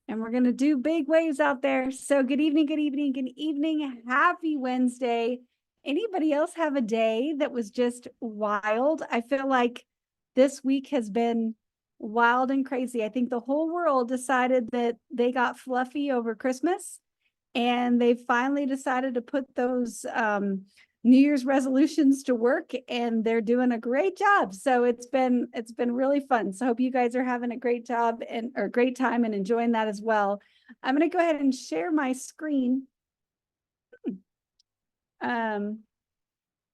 and we're going to do big waves out there. So good evening, good evening, good evening. Happy Wednesday. Anybody else have a day that was just wild? I feel like this week has been wild and crazy. I think the whole world decided that they got fluffy over Christmas, and they finally decided to put those New Year's resolutions to work, and they're doing a great job. So it's been really fun. So I hope you guys are having a great job or great time and enjoying that as well. I'm going to go ahead and share my screen.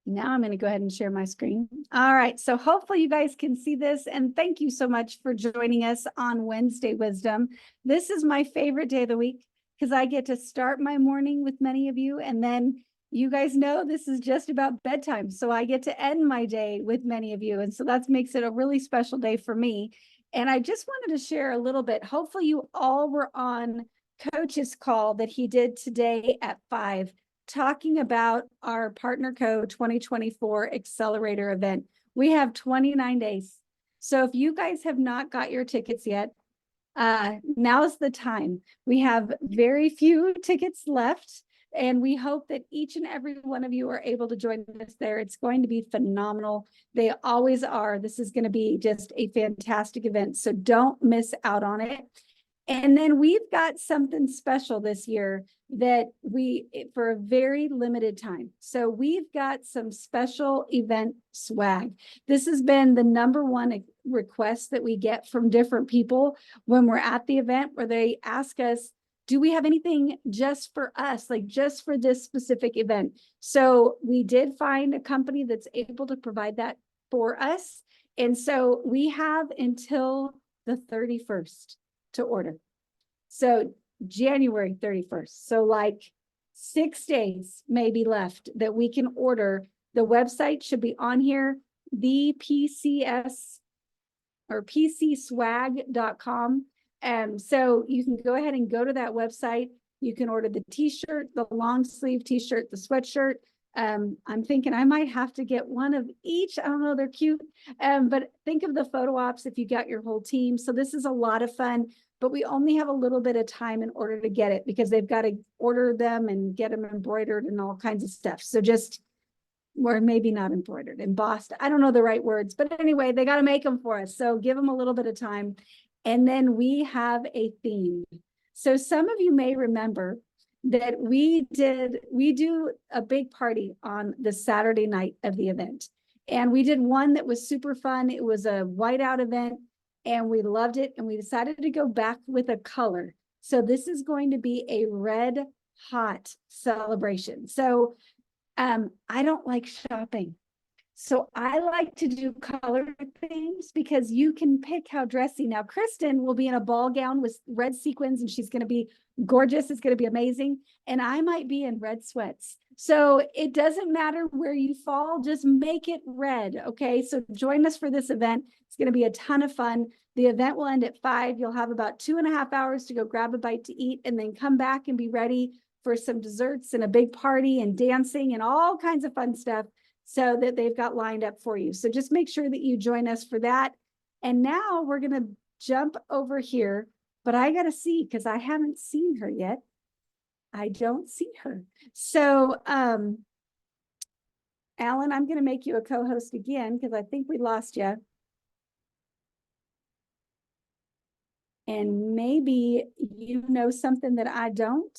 Now I'm going to go ahead and share my screen. All right. So hopefully you guys can see this. And thank you so much for joining us on Wednesday Wisdom. This is my favorite day of the week because I get to start my morning with many of you. And then you guys know this is just about bedtime. So I get to end my day with many of you. And so that makes it a really special day for me. And I just wanted to share a little bit. Hopefully you all were on Coach's call that he did today at 5, talking about our Partner Co 2024 Accelerator event. We have 29 days. So if you guys have not got your tickets yet, now's the time. We have very few tickets left, and we hope that each and every one of you are able to join us there. It's going to be phenomenal. They always are. This is going to be just a fantastic event. So don't miss out on it. And then we've got something special this year that for a very limited time. So we've got some special event swag. This has been the #1 request that we get from different people when we're at the event, where they ask us, do we have anything just for us, like just for this specific event? So we did find a company that's able to provide that for us. And so we have until the 31st to order. So January 31st. So like 6 days maybe left that we can order. The website should be on here, the PCS or PCSwag.com. So you can go ahead and go to that website. You can order the t-shirt, the long sleeve t-shirt, the sweatshirt. I'm thinking I might have to get one of each. I don't know, they're cute. But think of the photo ops if you got your whole team. So this is a lot of fun, but we only have a little bit of time in order to get it because they've got to order them and get them embroidered and all kinds of stuff. So or maybe not embroidered, embossed. I don't know the right words, but anyway, they got to make them for us. So give them a little bit of time. And then we have a theme. So some of you may remember that we do a big party on the Saturday night of the event. And we did one that was super fun. It was a whiteout event and we loved it. And we decided to go back with a color. So this is going to be a red hot celebration. So I don't like shopping. So I like to do color themes because you can pick how dressy. Now, Kristen will be in a ball gown with red sequins and she's going to be gorgeous. It's going to be amazing. And I might be in red sweats. So it doesn't matter where you fall, just make it red. Okay. So join us for this event. It's going to be a ton of fun. The event will end at 5. You'll have about 2.5 hours to go grab a bite to eat and then come back and be ready for some desserts and a big party and dancing and all kinds of fun stuff, so that they've got lined up for you. So just make sure that you join us for that. And now we're going to jump over here, but I got to see because I haven't seen her yet. I don't see her. So, Alan, I'm going to make you a co-host again because I think we lost you. And maybe you know something that I don't.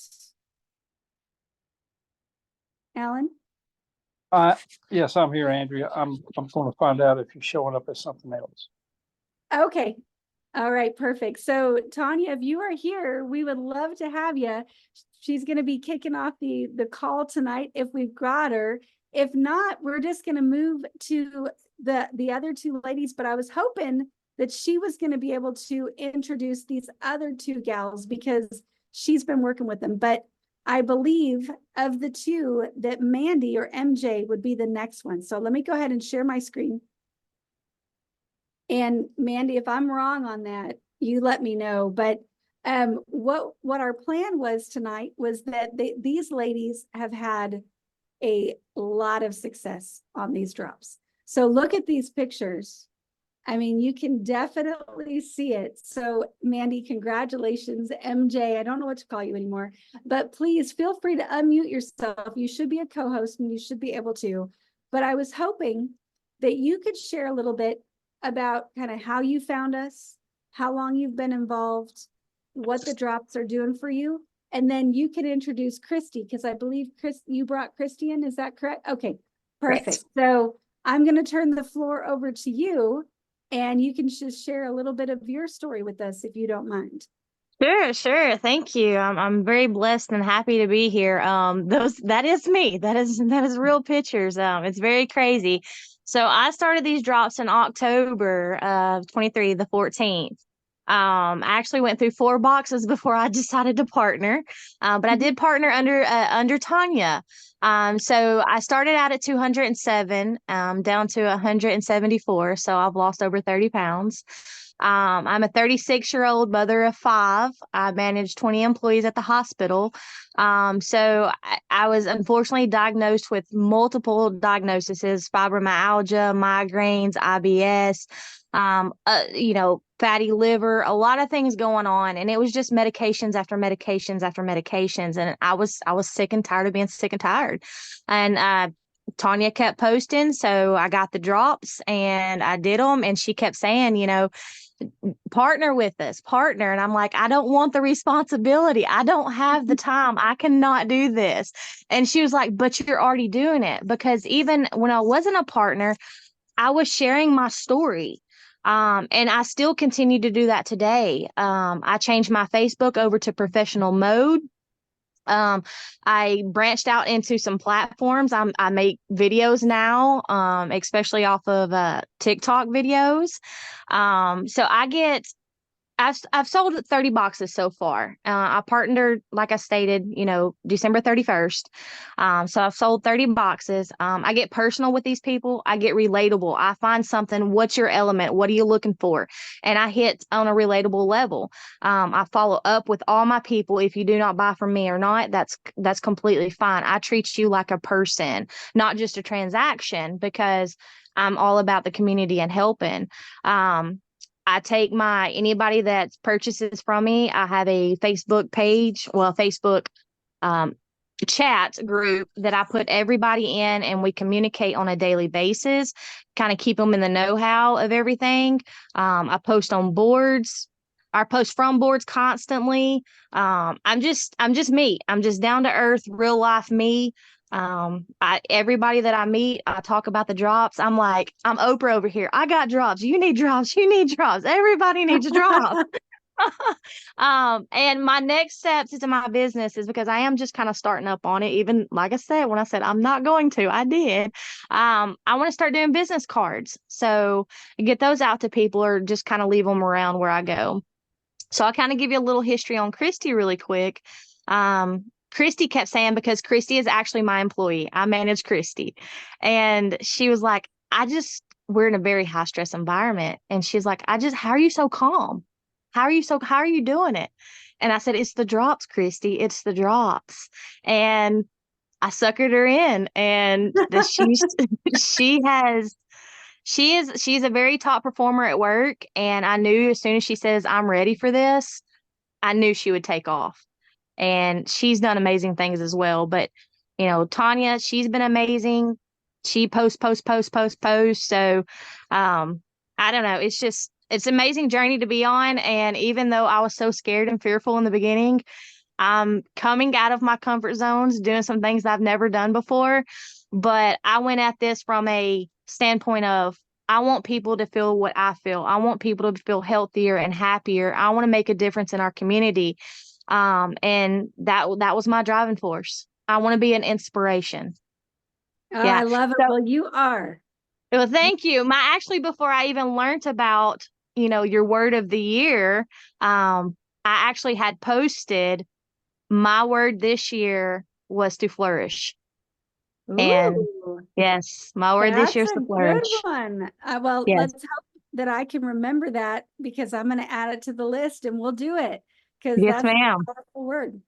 Alan? Yes, I'm here, Andrea. I'm going to find out if you're showing up as something else. Okay. All right, perfect. So Tanya, if you are here, we would love to have you. She's going to be kicking off the call tonight if we've got her. If not, we're just going to move to the other 2 ladies, but I was hoping that she was going to be able to introduce these other 2 gals because she's been working with them. But I believe of the 2 that Mandy or MJ would be the next one. So let me go ahead and share my screen. And Mandy, if I'm wrong on that, you let me know. But what our plan was tonight was that these ladies have had a lot of success on these drops. So look at these pictures I mean, you can definitely see it. So Mandy, congratulations. MJ, I don't know what to call you anymore, but please feel free to unmute yourself. You should be a co-host and you should be able to. But I was hoping that you could share a little bit about kind of how you found us, how long you've been involved, what the drops are doing for you. And then you can introduce Christy, because I believe you brought Christy in. Is that correct? Okay, perfect. So I'm going to turn the floor over to you, and you can just share a little bit of your story with us if you don't mind. Sure, sure. Thank you. I'm very blessed and happy to be here. That is me. That is real pictures. It's very crazy. So I started these drops in October of 23, the 14th. I actually went through 4 boxes before I decided to partner. But I did partner under Tanya. So I started out at 207, down to 174. So I've lost over 30 pounds. I'm a 36-year-old mother of 5. I manage 20 employees at the hospital. So I was unfortunately diagnosed with multiple diagnoses: fibromyalgia, migraines, IBS, fatty liver, a lot of things going on. And it was just medications after medications after medications. And I was sick and tired of being sick and tired. And Tanya kept posting, so I got the drops and I did them. And she kept saying, partner with us, partner. And I'm like, I don't want the responsibility. I don't have the time. I cannot do this. And she was like, but you're already doing it. Because even when I wasn't a partner, I was sharing my story. And I still continue to do that today. I changed my Facebook over to professional mode. I branched out into some platforms. I make videos now, especially off of TikTok videos. So I've sold 30 boxes so far. I partnered, like I stated, December 31st. So I've sold 30 boxes. I get personal with these people. I get relatable. I find something. What's your element? What are you looking for? And I hit on a relatable level. I follow up with all my people. If you do not buy from me or not, that's completely fine. I treat you like a person, not just a transaction, because I'm all about the community and helping. I take anybody that purchases from me. I have a Facebook page, Facebook chat group that I put everybody in, and we communicate on a daily basis, kind of keep them in the know-how of everything. I post on boards. I post from boards constantly. I'm just me. I'm just down to earth, real life me. Everybody that I meet, I talk about the drops. I'm like, I'm Oprah over here. I got drops. You need drops. You need drops. Everybody needs a drop. And my next steps into my business is, because I am just kind of starting up on it. Even like I said, when I said I'm not going to, I did. I want to start doing business cards. So get those out to people, or just kind of leave them around where I go. So I'll kind of give you a little history on Christy really quick. Christy kept saying, because Christy is actually my employee, I manage Christy. And she was like, we're in a very high stress environment. And she's like, how are you so calm? How are you doing it? And I said, it's the drops, Christy. It's the drops. And I suckered her in. And she's a very top performer at work. And I knew as soon as she says, I'm ready for this, I knew she would take off. And she's done amazing things as well. But, Tanya, she's been amazing. She posts. So, I don't know. It's an amazing journey to be on. And even though I was so scared and fearful in the beginning, I'm coming out of my comfort zones, doing some things that I've never done before. But I went at this from a standpoint of, I want people to feel what I feel. I want people to feel healthier and happier. I want to make a difference in our community. And that was my driving force. I want to be an inspiration. Oh, yeah. I love it. Well, you are. Well, thank you. Before I even learned about, your word of the year, I actually had posted, my word this year was to flourish. Ooh, and yes, my word this year is to flourish. Good one. Well, yes. Let's hope that I can remember that, because I'm going to add it to the list and we'll do it. Because yes, that's ma'am. a powerful word.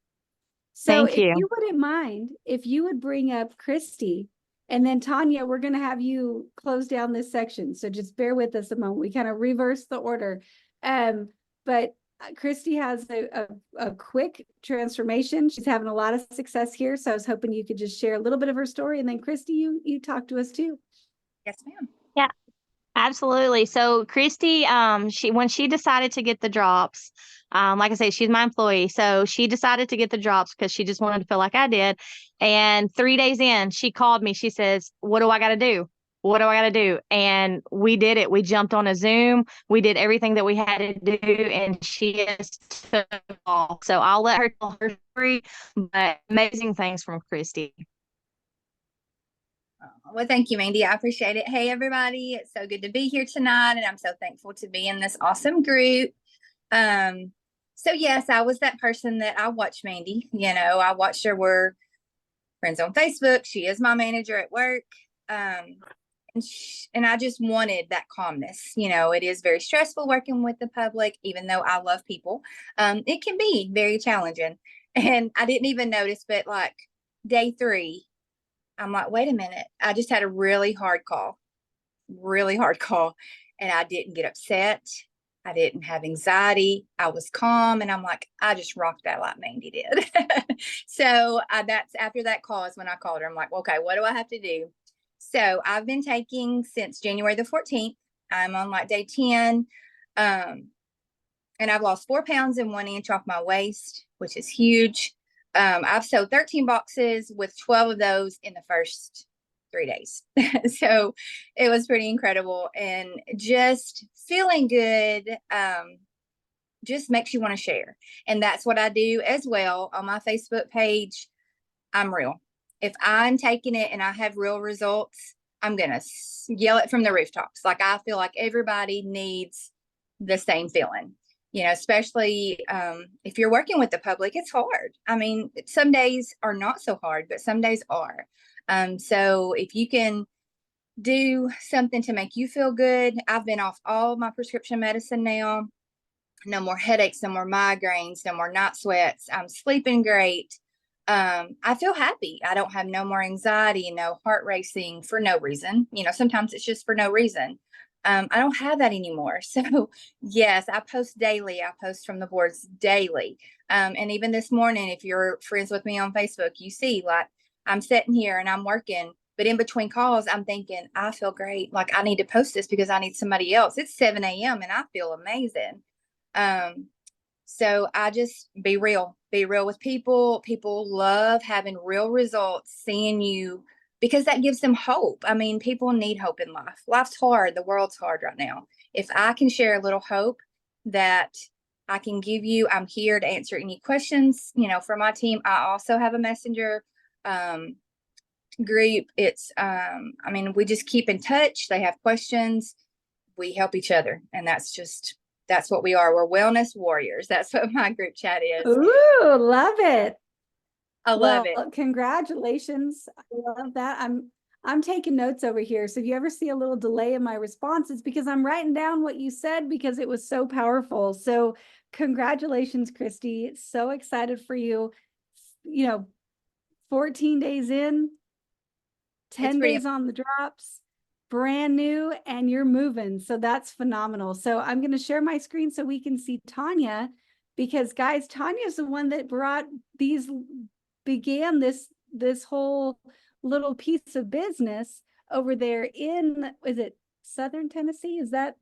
So if you wouldn't mind, if you would bring up Christy, And then Tanya, we're going to have you close down this section. So just bear with us a moment. We kind of reverse the order. But Christy has a quick transformation. She's having a lot of success here. So I was hoping you could just share a little bit of her story. And then Christy, you talk to us too. Yes, ma'am. Yeah, absolutely. So Christy, when she decided to get the drops, like I say, she's my employee. So she decided to get the drops because she just wanted to feel like I did. And 3 days in, she called me. She says, "What do I got to do? What do I got to do?" And we did it. We jumped on a Zoom. We did everything that we had to do, and she just took off. So I'll let her tell her story, but amazing things from Christy. Well, thank you, Mandy. I appreciate it. Hey, everybody. It's so good to be here tonight, and I'm so thankful to be in this awesome group. So yes, I was that person that I watched Mandy. You know, I watched her. We're friends on Facebook. She is my manager at work. And I just wanted that calmness. You know, it is very stressful working with the public, even though I love people. It can be very challenging. And I didn't even notice, but like day 3, I'm like, wait a minute. I just had a really hard call, and I didn't get upset. I didn't have anxiety. I was calm, and I'm like, I just rocked that like Mandy did. So that's after that call is when I called her. I'm like, okay, what do I have to do? So I've been taking since January the 14th. I'm on like day 10. And I've lost 4 pounds and 1 inch off my waist, which is huge. I've sold 13 boxes with 12 of those in the first 3 days. So it was pretty incredible, and just feeling good just makes you want to share. And that's what I do as well on my Facebook page. I'm real. If I'm taking it and I have real results, I'm going to yell it from the rooftops. Like, I feel like everybody needs the same feeling. You know, especially if you're working with the public, it's hard. I mean, some days are not so hard, but some days are. So if you can do something to make you feel good, I've been off all my prescription medicine now. No more headaches, no more migraines, no more night sweats. I'm sleeping great. I feel happy. I don't have no more anxiety, no heart racing for no reason. You know, sometimes it's just for no reason. I don't have that anymore. So yes, I post daily. I post from the boards daily. And even this morning, if you're friends with me on Facebook, you see like I'm sitting here and I'm working, but in between calls, I'm thinking, I feel great. Like, I need to post this because I need somebody else. It's 7 a.m. and I feel amazing. So I just be real with people. People love having real results, seeing you, because that gives them hope. I mean, people need hope in life. Life's hard. The world's hard right now. If I can share a little hope that I can give you, I'm here to answer any questions, you know, for my team. I also have a messenger group. It's, I mean, we just keep in touch. They have questions. We help each other. And that's what we are. We're wellness warriors. That's what my group chat is. Ooh, love it. I love it. Congratulations. I love that. I'm taking notes over here. So if you ever see a little delay in my responses, because I'm writing down what you said because it was so powerful. So congratulations, Christy. So excited for you. You know, 14 days in, 10 days on the drops, brand new, and you're moving. So that's phenomenal. So I'm going to share my screen so we can see Tanya, because guys, Tanya's the one that began this whole little piece of business over there in, is it Southern Tennessee? Is that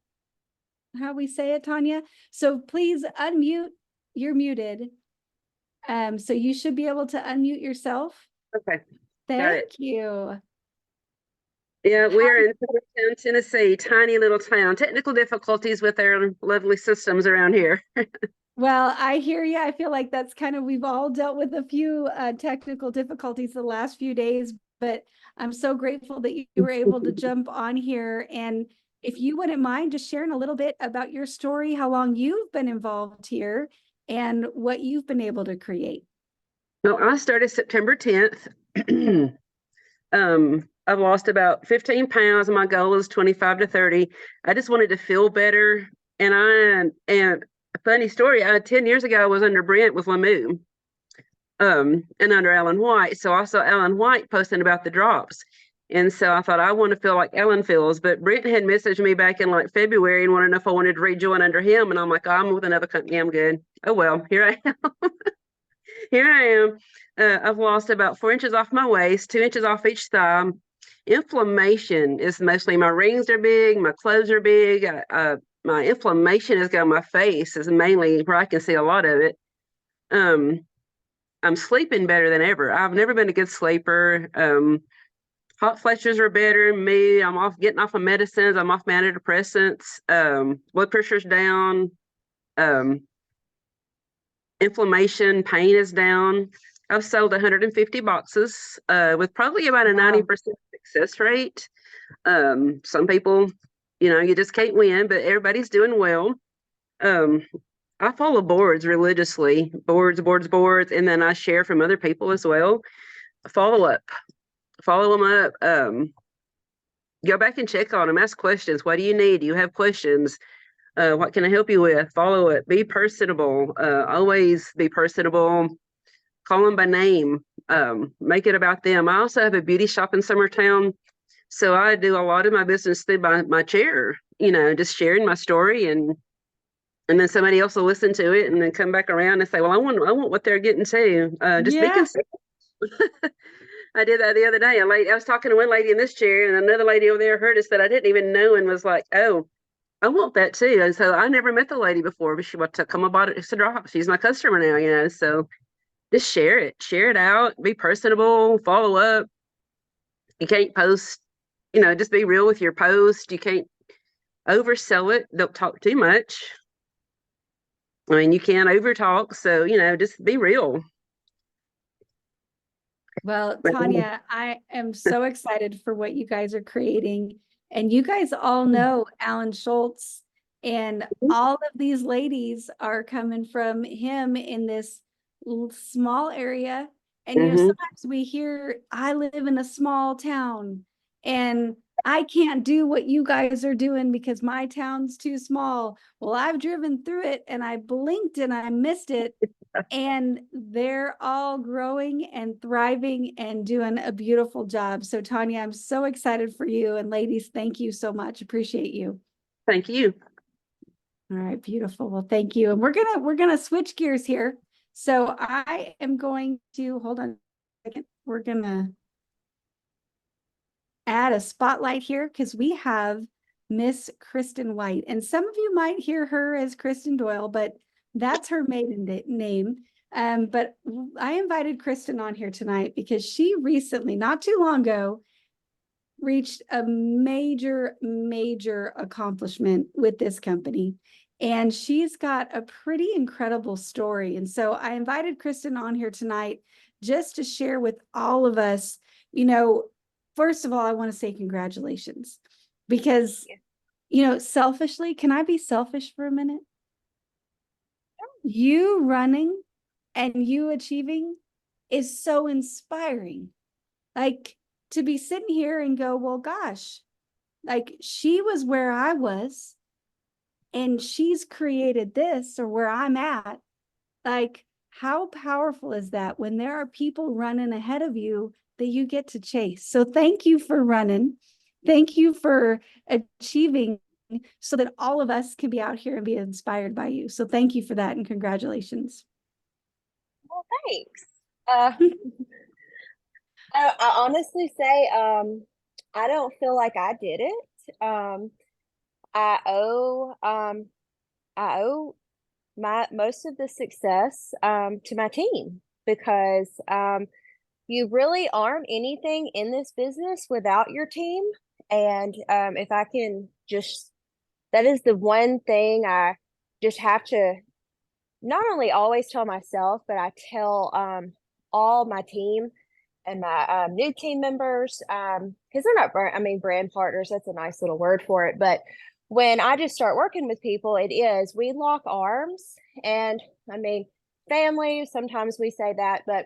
how we say it, Tanya? So please unmute. You're muted. So you should be able to unmute yourself. Okay. Thank you. Yeah, we're in Town, Tennessee, tiny little town. Technical difficulties with our lovely systems around here. Well, I hear you. I feel like that's kind of, we've all dealt with a few technical difficulties the last few days, but I'm so grateful that you were able to jump on here. And if you wouldn't mind just sharing a little bit about your story, how long you've been involved here and what you've been able to create. Well, I started September 10th. I've lost about 15 pounds. My goal is 25 to 30. I just wanted to feel better. And a funny story, 10 years ago, I was under Brent with Lamu, and under Alan White. So I saw Alan White posting about the drops. And so I thought I want to feel like Ellen feels, but Brent had messaged me back in like February and wanted to know if I wanted to rejoin under him. And I'm like, I'm with another company. I'm good. Oh, well, here I am. Here I am. I've lost about 4 inches off my waist, 2 inches off each thigh. Inflammation is mostly my rings are big, my clothes are big. My inflammation has got on my face is mainly where I can see a lot of it. I'm sleeping better than ever. I've never been a good sleeper. Hot flashes are better. Me, I'm off getting off of medicines. I'm off my antidepressants. Blood pressure's down. Inflammation, pain is down. I've sold 150 boxes with probably about a 90% success rate. Some people, you just can't win, but everybody's doing well. I follow boards religiously, boards, and then I share from other people as well. Follow them up. Go back and check on them, ask questions. What do you need? Do you have questions? What can I help you with? Follow it. Be personable. Always be personable. Call them by name. Make it about them. I also have a beauty shop in Summertown. So I do a lot of my business through my chair, just sharing my story, and then somebody else will listen to it and then come back around and say, well, I want what they're getting too. Just be consistent. I did that the other day. I was talking to one lady in this chair, and another lady over there heard us that I didn't even know and was like, oh, I want that too. And so I never met the lady before, but she wanted to come about it to drop. She's my customer now, so just share it out, be personable, follow up. You can't post, just be real with your post. You can't oversell it. Don't talk too much. I mean, you can't overtalk. So, just be real. Well, Tanya, I am so excited for what you guys are creating. And you guys all know Alan Schultz, and all of these ladies are coming from him in this small area. And sometimes we hear, I live in a small town and I can't do what you guys are doing because my town's too small. Well, I've driven through it and I blinked and I missed it. And they're all growing and thriving and doing a beautiful job. So Tanya, I'm so excited for you. And ladies, thank you so much. Appreciate you. Thank you. All right, beautiful. Well, thank you. And we're gonna switch gears here. So I am going to hold on a second. We're gonna add a spotlight here because we have Miss Kristen White. And some of you might hear her as Kristen Doyle, but that's her maiden name. But I invited Kristen on here tonight because she recently, not too long ago, reached a major accomplishment with this company. And she's got a pretty incredible story. And so I invited Kristen on here tonight just to share with all of us, first of all, I want to say congratulations because, selfishly, can I be selfish for a minute? You running and you achieving is so inspiring. Like to be sitting here and go, well, gosh, like she was where I was and she's created this or where I'm at. Like, how powerful is that when there are people running ahead of you that you get to chase? So thank you for running. Thank you for achieving so that all of us can be out here and be inspired by you. So thank you for that and congratulations. Well, thanks. I honestly say I don't feel like I did it. I owe my most of the success to my team because you really aren't anything in this business without your team. And if I can just, that is the one thing I just have to not only always tell myself, but I tell all my team and my new team members, because they're not brand partners, that's a nice little word for it. But when I just start working with people, we lock arms. And family, sometimes we say that, but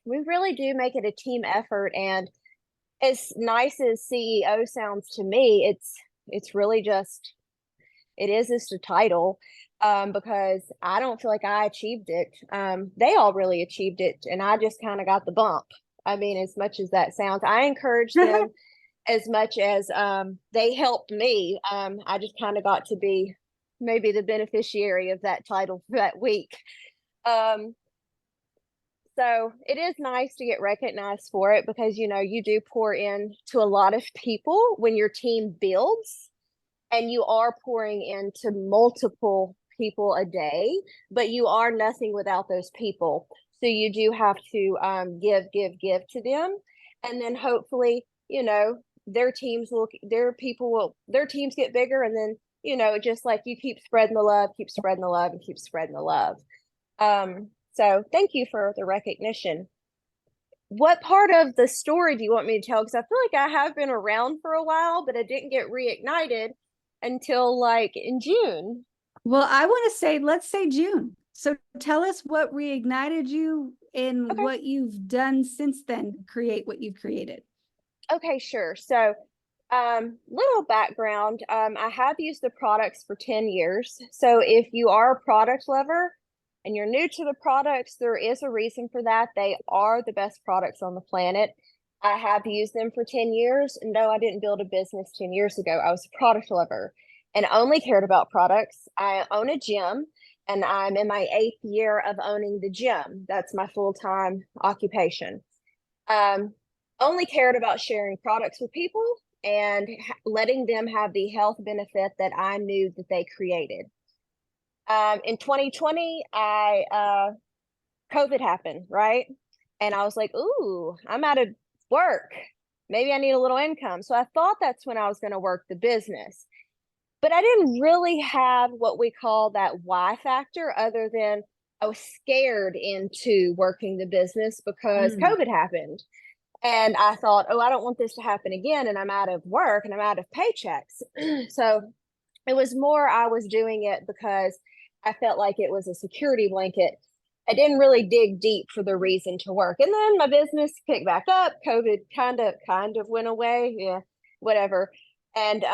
we really do make it a team effort. And as nice as CEO sounds to me, it's really just, it is just a title because I don't feel like I achieved it. They all really achieved it. And I just kind of got the bump. I mean, as much as that sounds, I encourage them as much as they helped me. I just kind of got to be maybe the beneficiary of that title for that week. So it is nice to get recognized for it because, you know, you do pour in to a lot of people when your team builds, and you are pouring into multiple people a day, but you are nothing without those people. So you do have to give to them. And then hopefully, you know, their teams get bigger. And then, you know, just like you keep spreading the love, and keep spreading the love. So thank you for the recognition. What part of the story do you want me to tell? Because I feel like I have been around for a while, but I didn't get reignited until like in June. Well, I want to say, let's say June. So tell us what reignited you and Okay. what you've done since then, create what you've created. Okay, sure. So, little background. I have used the products for 10 years. So if you are a product lover and you're new to the products, there is a reason for that. They are the best products on the planet. I have used them for 10 years. No, I didn't build a business 10 years ago. I was a product lover and only cared about products. I own a gym and I'm in my 8th year of owning the gym. That's my full-time occupation. Only cared about sharing products with people and letting them have the health benefit that I knew that they created. In 2020, COVID happened, right? And I was like, ooh, I'm out of work. Maybe I need a little income. So I thought that's when I was going to work the business. But I didn't really have what we call that why factor, other than I was scared into working the business because COVID happened. And I thought, oh, I don't want this to happen again. And I'm out of work and I'm out of paychecks. So it was more, I was doing it because I felt like it was a security blanket. I didn't really dig deep for the reason to work. And then my business picked back up. COVID kind of went away. Yeah, whatever. And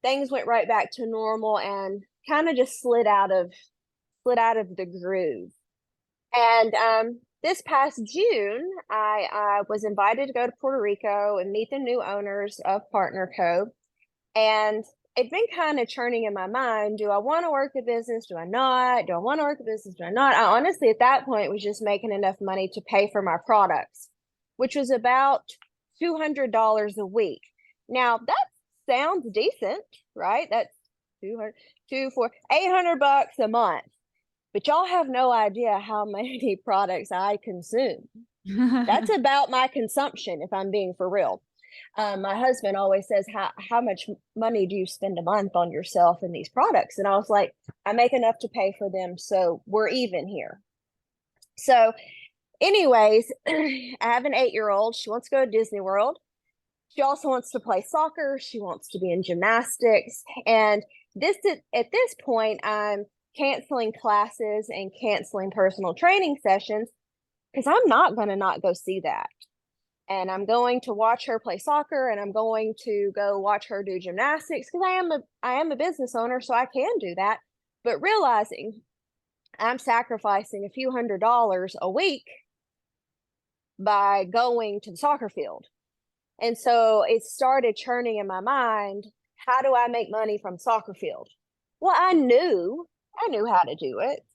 things went right back to normal and kind of just slid out of the groove. And this past June, I was invited to go to Puerto Rico and meet the new owners of Partner Co. And it'd been kind of churning in my mind. Do I want to work the business? Do I not? Do I want to work the business? Do I not? I honestly, at that point, was just making enough money to pay for my products, which was about $200 a week. Now, that sounds decent, right? That's $800 a month. But y'all have no idea how many products I consume. That's about my consumption, if I'm being for real. My husband always says, how much money do you spend a month on yourself and these products? And I was like, I make enough to pay for them, so we're even here. So anyways, I have an 8-year-old. She wants to go to Disney World. She also wants to play soccer. She wants to be in gymnastics. And at this point, I'm canceling classes and canceling personal training sessions because I'm not going to not go see that. And I'm going to watch her play soccer, and I'm going to go watch her do gymnastics because I am a business owner, so I can do that. But realizing I'm sacrificing a few $100s a week by going to the soccer field. And so it started churning in my mind, how do I make money from soccer field? Well, I knew how to do it.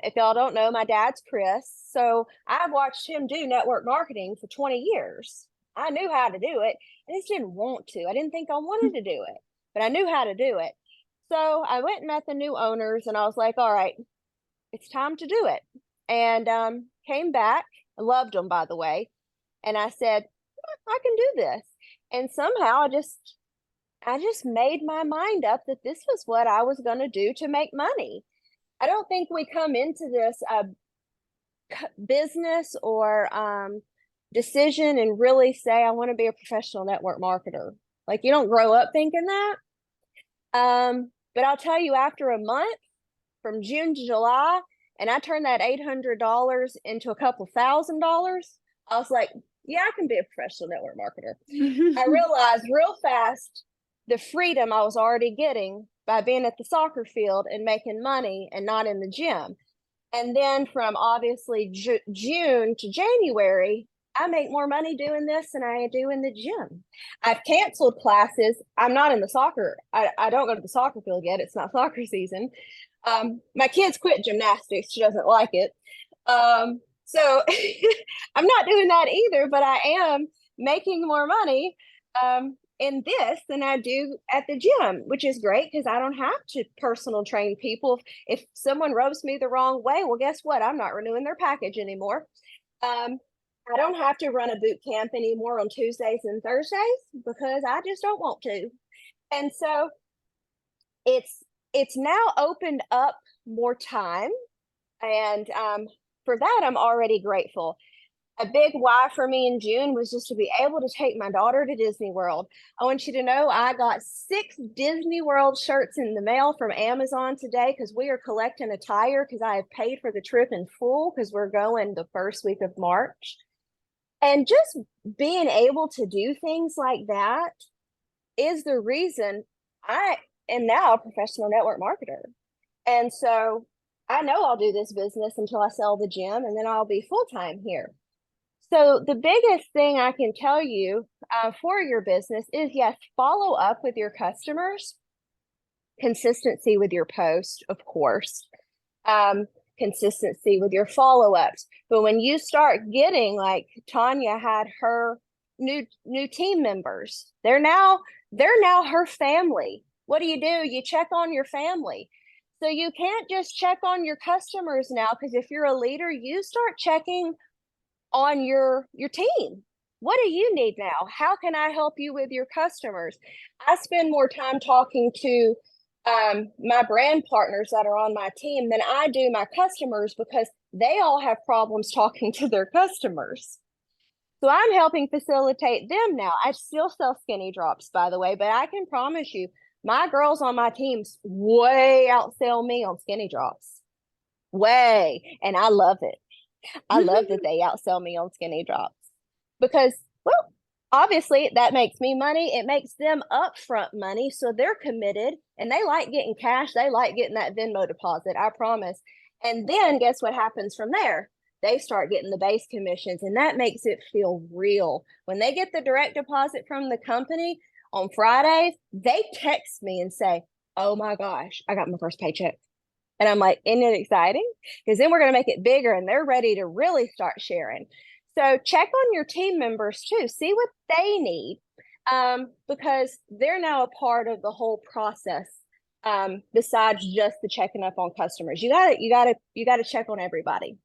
If y'all don't know, my dad's Chris. So I've watched him do network marketing for 20 years. I knew how to do it. I just didn't want to. I didn't think I wanted to do it, but I knew how to do it. So I went and met the new owners and I was like, all right, it's time to do it. And came back. I loved them, by the way. And I said, I can do this. And somehow I just made my mind up that this was what I was going to do to make money. I don't think we come into this business or decision and really say, I want to be a professional network marketer. Like, you don't grow up thinking that. But I'll tell you, after a month, from June to July, and I turned that $800 into a couple $1,000s, I was like, yeah, I can be a professional network marketer. I realized real fast the freedom I was already getting by being at the soccer field and making money and not in the gym. And then from obviously June to January, I make more money doing this than I do in the gym. I've canceled classes. I'm not in the soccer. I don't go to the soccer field yet. It's not soccer season. My kids quit gymnastics. She doesn't like it. So I'm not doing that either, but I am making more money in this than I do at the gym, which is great because I don't have to personal train people. If someone rubs me the wrong way, well, guess what? I'm not renewing their package anymore. I don't have to run a boot camp anymore on Tuesdays and Thursdays because I just don't want to. And so it's now opened up more time. And for that, I'm already grateful. A big why for me in June was just to be able to take my daughter to Disney World. I want you to know I got 6 Disney World shirts in the mail from Amazon today because we are collecting attire because I have paid for the trip in full because we're going the first week of March. And just being able to do things like that is the reason I am now a professional network marketer. And so I know I'll do this business until I sell the gym and then I'll be full-time here. So the biggest thing I can tell you for your business is, yes, follow up with your customers, consistency with your post, of course, consistency with your follow-ups. But when you start getting, like Tanya had her new team members, they're now her family. What do? You check on your family. So you can't just check on your customers now, because if you're a leader, you start checking on your team. What do you need now? How can I help you with your customers? I spend more time talking to my brand partners that are on my team than I do my customers, because they all have problems talking to their customers. So I'm helping facilitate them now. I still sell skinny drops, by the way, but I can promise you, my girls on my teams way outsell me on skinny drops. Way. And I love it. I love that they outsell me on skinny drops because, well, obviously that makes me money. It makes them upfront money. So they're committed and they like getting cash. They like getting that Venmo deposit, I promise. And then guess what happens from there? They start getting the base commissions, and that makes it feel real. When they get the direct deposit from the company on Fridays, they text me and say, "Oh my gosh, I got my first paycheck." And I'm like, isn't it exciting? Because then we're going to make it bigger and they're ready to really start sharing. So check on your team members too. See what they need, because they're now a part of the whole process. Besides just the checking up on customers, you gotta check on everybody.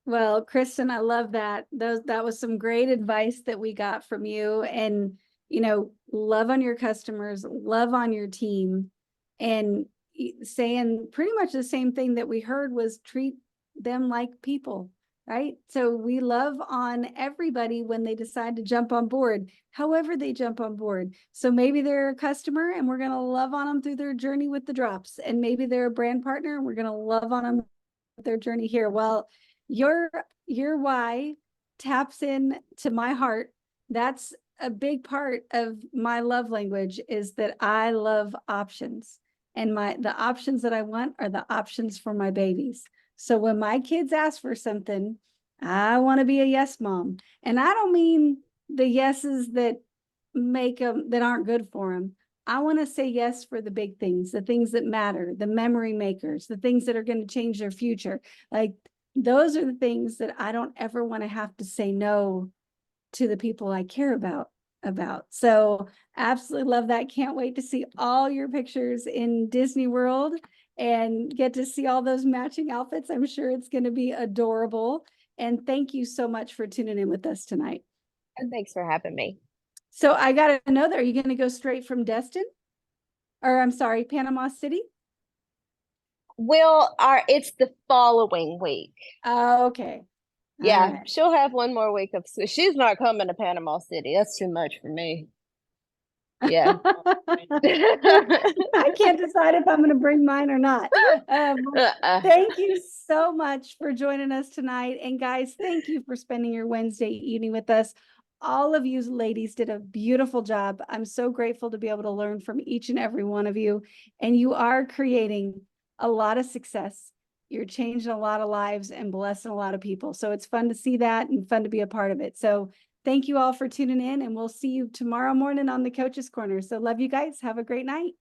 Well, Kristen, I love that. That was some great advice that we got from you. And, love on your customers, love on your team, and saying pretty much the same thing that we heard was treat them like people, right? So we love on everybody when they decide to jump on board, however they jump on board. So maybe they're a customer and we're going to love on them through their journey with the drops. And maybe they're a brand partner and we're going to love on them with their journey here. Well, your why taps in to my heart. That's a big part of my love language, is that I love options. And the options that I want are the options for my babies. So when my kids ask for something, I want to be a yes mom. And I don't mean the yeses that make them, that aren't good for them. I want to say yes for the big things, the things that matter, the memory makers, the things that are going to change their future. Like, those are the things that I don't ever want to have to say no to the people I care about. So absolutely love that. Can't wait to see all your pictures in Disney World and get to see all those matching outfits. I'm sure it's going to be adorable. And thank you so much for tuning in with us tonight. And thanks for having me. So I got to know, are you going to go straight from Destin? Or I'm sorry, Panama City? Well, it's the following week. Okay. Yeah, right. She'll have one more week of. She's not coming to Panama City. That's too much for me. Yeah. I can't decide if I'm going to bring mine or not. Thank you so much for joining us tonight. And guys, thank you for spending your Wednesday evening with us. All of you ladies did a beautiful job. I'm so grateful to be able to learn from each and every one of you. And you are creating a lot of success You're changing a lot of lives and blessing a lot of people. So it's fun to see that and fun to be a part of it. So thank you all for tuning in, and we'll see you tomorrow morning on the Coach's Corner. So love you guys. Have a great night.